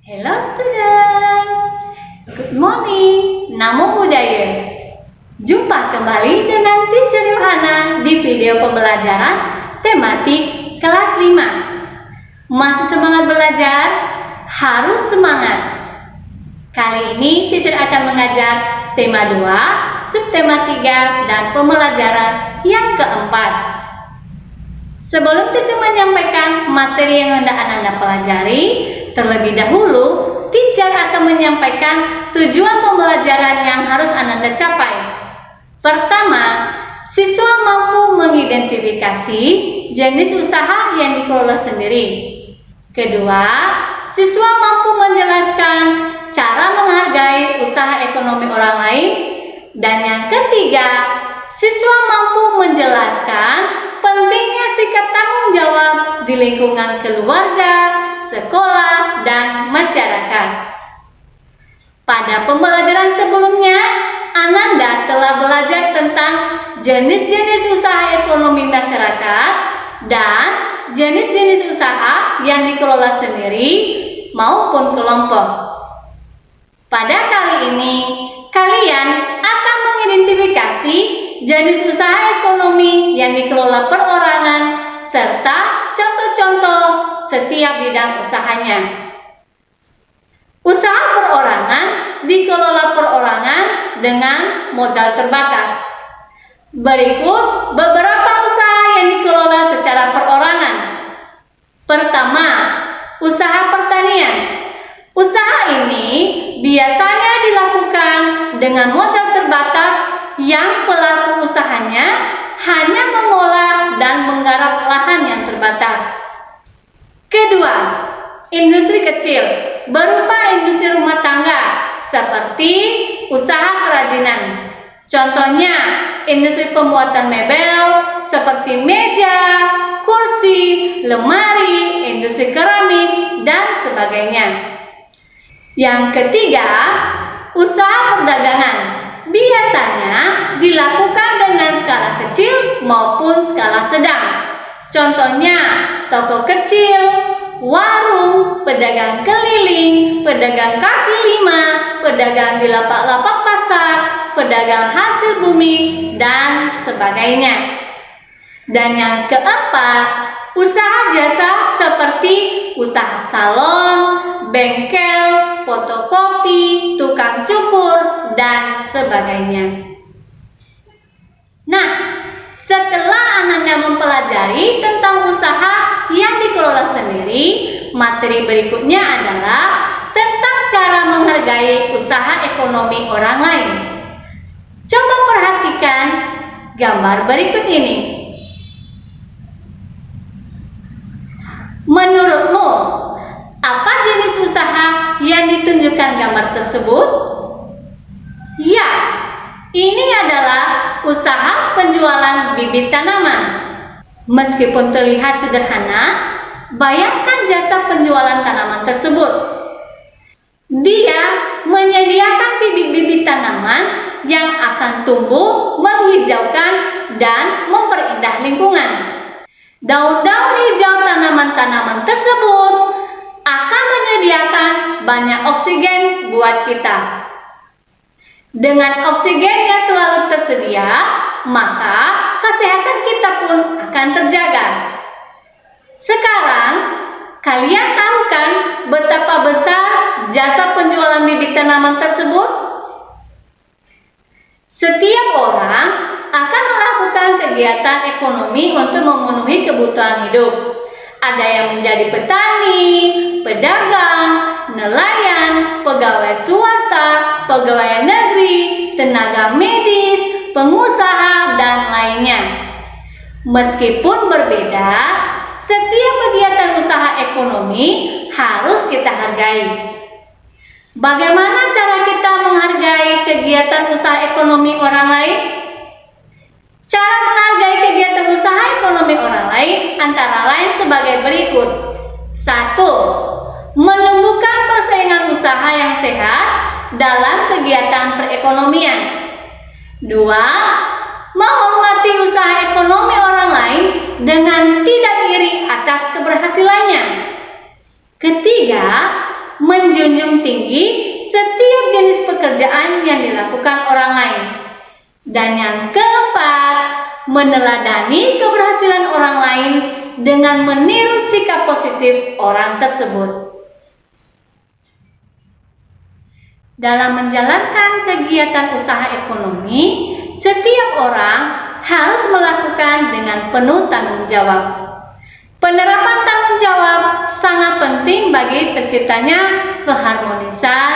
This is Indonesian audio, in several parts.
Hello student, good morning, namo buddhaya. Jumpa kembali dengan Teacher Yohana di video pembelajaran tematik kelas 5. Masih semangat belajar? Harus semangat. Kali ini Teacher akan mengajar tema 2, subtema 3, dan pembelajaran yang keempat. Sebelum Teacher menyampaikan materi yang hendak Anda pelajari, terlebih dahulu Teacher akan menyampaikan tujuan pembelajaran yang harus Anda capai. Pertama, siswa mampu mengidentifikasi jenis usaha yang dikelola sendiri. Kedua, siswa mampu menjelaskan cara menghargai usaha ekonomi orang lain. Dan yang ketiga, siswa mampu menjelaskan pentingnya sikap tanggung jawab di lingkungan keluarga, sekolah, dan masyarakat. Pada pembelajaran sebelumnya, Ananda telah belajar tentang jenis-jenis usaha ekonomi masyarakat dan jenis-jenis usaha yang dikelola sendiri maupun kelompok. Pada kali ini, kalian akan mengidentifikasi jenis usaha ekonomi yang dikelola perorangan serta contoh-contoh setiap bidang usahanya. Usaha perorangan dikelola perorangan dengan modal terbatas. Berikut beberapa usaha yang dikelola secara perorangan. Pertama, usaha pertanian. Usaha ini biasanya dilakukan dengan modal terbatas yang pelaku usahanya hanya mengolah dan menggarap lahan yang terbatas. Kedua, industri kecil berupa industri rumah tangga seperti usaha kerajinan. Contohnya, industri pembuatan mebel seperti meja, kursi, lemari, industri keramik, dan sebagainya. Yang ketiga, usaha perdagangan. Biasanya dilakukan dengan skala kecil maupun skala sedang. Contohnya, toko kecil, warung, pedagang keliling, pedagang kaki lima, pedagang di lapak-lapak pasar, pedagang hasil bumi, dan sebagainya. Dan yang keempat, usaha jasa seperti usaha salon, bengkel, fotokopi, tukang cukur, dan sebagainya. Nah, setelah Anda mempelajari tentang usaha yang dikelola sendiri, materi berikutnya adalah tentang cara menghargai usaha ekonomi orang lain. Coba perhatikan gambar berikut ini. Menurutmu, apa jenis usaha yang ditunjukkan gambar tersebut? Ya, ini adalah usaha penjualan bibit tanaman. Meskipun terlihat sederhana, bayangkan jasa penjualan tanaman tersebut. Dia menyediakan bibit-bibit tanaman yang akan tumbuh, menghijaukan, dan memperindah lingkungan. Daun-daun hijau tanaman-tanaman tersebut akan menyediakan banyak oksigen buat kita. Dengan oksigen yang selalu tersedia, maka kesehatan kita pun akan terjaga. Sekarang, kalian tahu kan betapa besar jasa penjualan bibit tanaman tersebut? Setiap orang akan melakukan kegiatan ekonomi untuk memenuhi kebutuhan hidup. Ada yang menjadi petani, pedagang, nelayan, pegawai swasta, pegawai negeri, tenaga medis, pengusaha, dan lainnya. Meskipun berbeda, setiap kegiatan usaha ekonomi harus kita hargai. Bagaimana cara kita menghargai kegiatan usaha ekonomi orang lain? Cara menghargai kegiatan usaha ekonomi orang lain antara lain sebagai berikut. 1. Menumbuhkan persaingan usaha yang sehat dalam kegiatan perekonomian. 2. Menghormati usaha ekonomi orang lain dengan tidak iri atas keberhasilannya. Ketiga, menjunjung tinggi setiap jenis pekerjaan yang dilakukan orang lain. Dan yang keempat, meneladani keberhasilan orang lain dengan meniru sikap positif orang tersebut. Dalam menjalankan kegiatan usaha ekonomi, setiap orang harus melakukan dengan penuh tanggung jawab. Penerapan tanggung jawab sangat penting bagi terciptanya keharmonisan,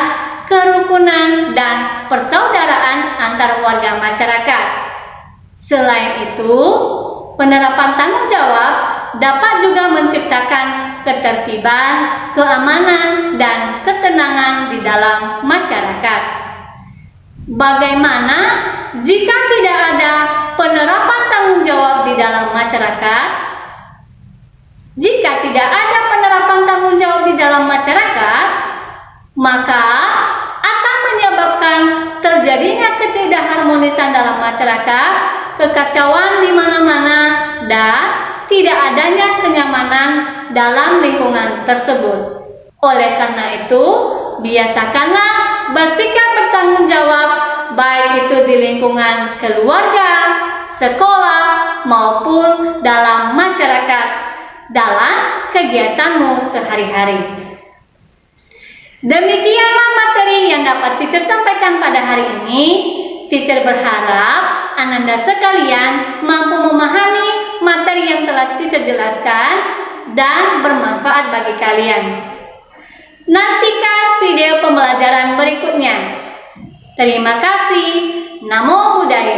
kerukunan, dan persaudaraan antar warga masyarakat. Selain itu, penerapan tanggung jawab dapat juga menciptakan ketertiban, keamanan, dan ketenangan di dalam masyarakat. Bagaimana jika tidak ada penerapan tanggung jawab di dalam masyarakat? Jika tidak ada penerapan tanggung jawab di dalam masyarakat, maka akan menyebabkan terjadinya ketidakharmonisan dalam masyarakat, kekacauan di mana-mana, dan tidak adanya kenyamanan dalam lingkungan tersebut. Oleh karena itu, biasakanlah bersikap bertanggung jawab, baik itu di lingkungan keluarga, sekolah, maupun dalam masyarakat, dalam kegiatanmu sehari-hari. Demikianlah materi yang dapat teacher sampaikan pada hari ini. Teacher berharap Ananda sekalian mampu memahami materi yang telah teacher jelaskan dan bermanfaat bagi kalian. Nantikan video pembelajaran berikutnya. Terima kasih. Namo Buddhaya.